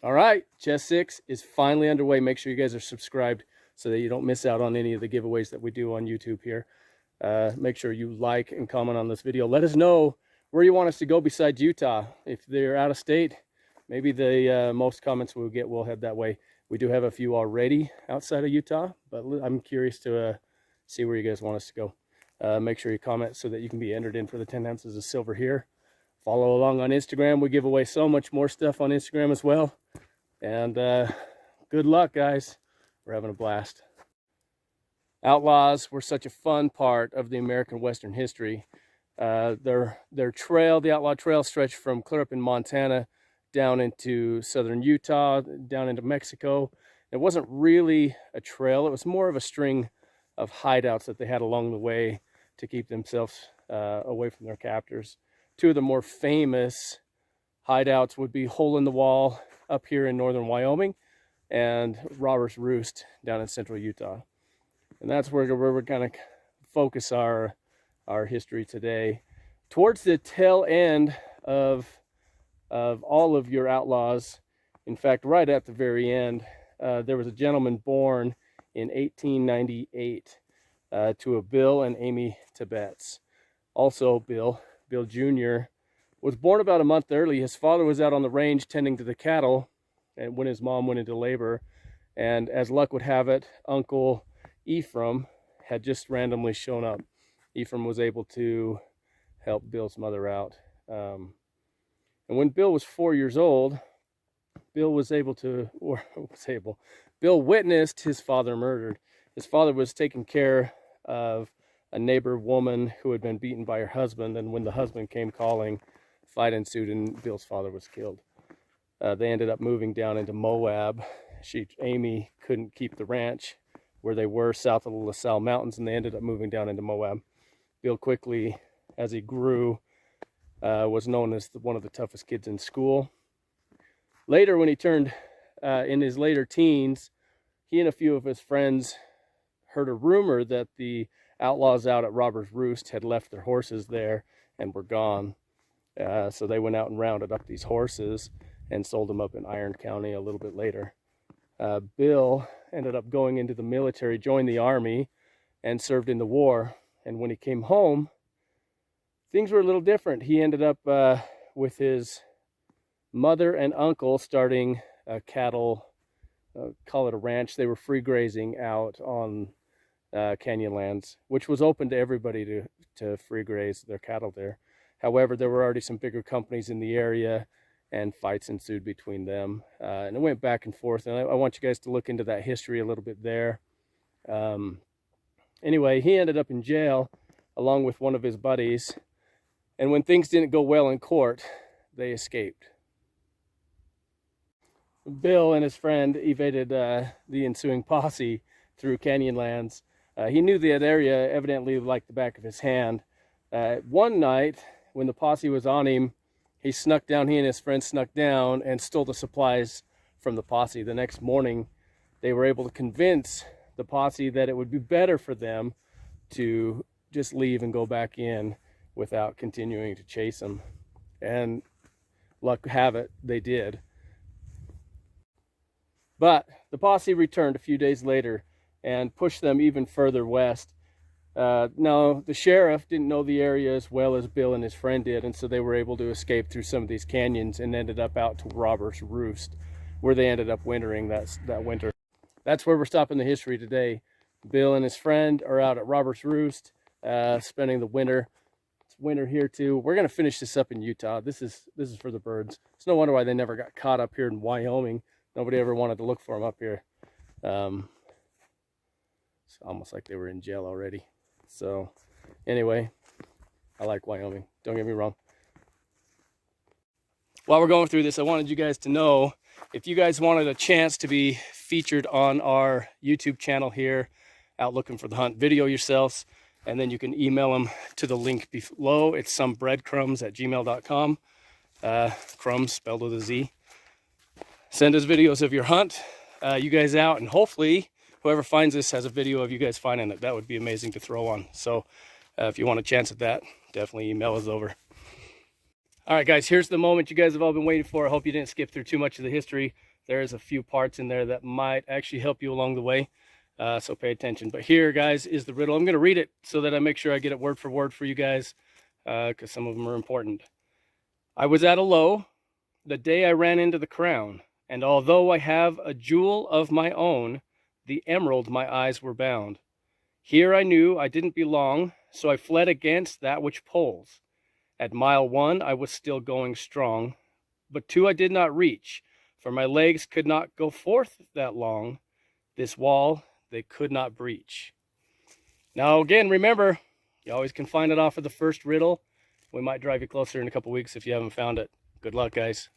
All right, Chest 6 is finally underway. Make sure you guys are subscribed so that you don't miss out on any of the giveaways that we do on YouTube here. Make sure you like and comment on this video. Let us know where you want us to go besides Utah. If they're out of state, maybe the most comments we'll get will head that way. We do have a few already outside of Utah, but I'm curious to see where you guys want us to go. Make sure you comment so that you can be entered in for the 10 ounces of silver here. Follow along on Instagram. We give away so much more stuff on Instagram as well. And good luck, guys. We're having a blast. Outlaws were such a fun part of the American Western history. Their trail, the Outlaw Trail, stretched from clear up in Montana down into southern Utah, down into Mexico. It wasn't really a trail. It was more of a string of hideouts that they had along the way to keep themselves away from their captors. Two of the more famous hideouts would be Hole in the Wall up here in northern Wyoming and Robber's Roost down in central Utah. And that's where we're going to focus our history today. Towards the tail end of all of your outlaws, in fact, right at the very end, there was a gentleman born in 1898 to a Bill and Amy Tibbets. Also, Bill Jr. was born about a month early. His father was out on the range tending to the cattle and when his mom went into labor. And as luck would have it, Uncle Ephraim had just randomly shown up. Ephraim was able to help Bill's mother out. And when Bill was 4 years old, Bill witnessed his father murdered. His father was taking care of a neighbor woman who had been beaten by her husband, and when the husband came calling, a fight ensued and Bill's father was killed. They ended up moving down into MOAB. Amy couldn't keep the ranch where they were south of the LaSalle Mountains, and they ended up moving down into MOAB. Bill quickly, as he grew, was known as one of the toughest kids in school. Later, when he turned in his later teens, he and a few of his friends heard a rumor that the outlaws out at Robber's Roost had left their horses there and were gone. So they went out and rounded up these horses and sold them up in Iron County a little bit later. Bill ended up going into the military, joined the Army, and served in the war. And when he came home, things were a little different. He ended up with his mother and uncle starting a cattle, call it a ranch. They were free grazing out on Canyonlands, which was open to everybody to free graze their cattle there. However, there were already some bigger companies in the area, and fights ensued between them. And it went back and forth, and I want you guys to look into that history a little bit there. Anyway, he ended up in jail along with one of his buddies, and when things didn't go well in court, they escaped. Bill and his friend evaded the ensuing posse through Canyonlands. He knew that area evidently like the back of his hand. One night, when the posse was on him, he and his friends snuck down and stole the supplies from the posse. The next morning, they were able to convince the posse that it would be better for them to just leave and go back in without continuing to chase them. And luck have it, they did. But the posse returned a few days later and pushed them even further west. Now, the sheriff didn't know the area as well as Bill and his friend did, and so they were able to escape through some of these canyons and ended up out to Robber's Roost, where they ended up wintering that winter. That's where we're stopping the history today. Bill and his friend are out at Robber's Roost, spending the winter. It's winter here too. We're going to finish this up in Utah. This is for the birds. It's no wonder why they never got caught up here in Wyoming. Nobody ever wanted to look for them up here. It's almost like they were in jail already. So anyway, I like Wyoming. Don't get me wrong. While we're going through this, I wanted you guys to know, if you guys wanted a chance to be featured on our YouTube channel here, out looking for the hunt, video yourselves, and then you can email them to the link below. It's somebreadcrumbs@gmail.com. Crumbs spelled with a Z. Send us videos of your hunt, you guys out, and hopefully whoever finds this has a video of you guys finding it. That would be amazing to throw on. So if you want a chance at that, definitely email us over. All right, guys, here's the moment you guys have all been waiting for. I hope you didn't skip through too much of the history. There's a few parts in there that might actually help you along the way, so pay attention. But here, guys, is the riddle. I'm going to read it so that I make sure I get it word for word for you guys, because some of them are important. I was at a low the day I ran into the crown, and although I have a jewel of my own, the emerald my eyes were bound. Here I knew I didn't belong, so I fled against that which pulls. At mile 1, I was still going strong, but 2 I did not reach, for my legs could not go forth that long. This wall they could not breach. Now, again, remember, you always can find it off of the first riddle. We might drive you closer in a couple weeks if you haven't found it. Good luck, guys.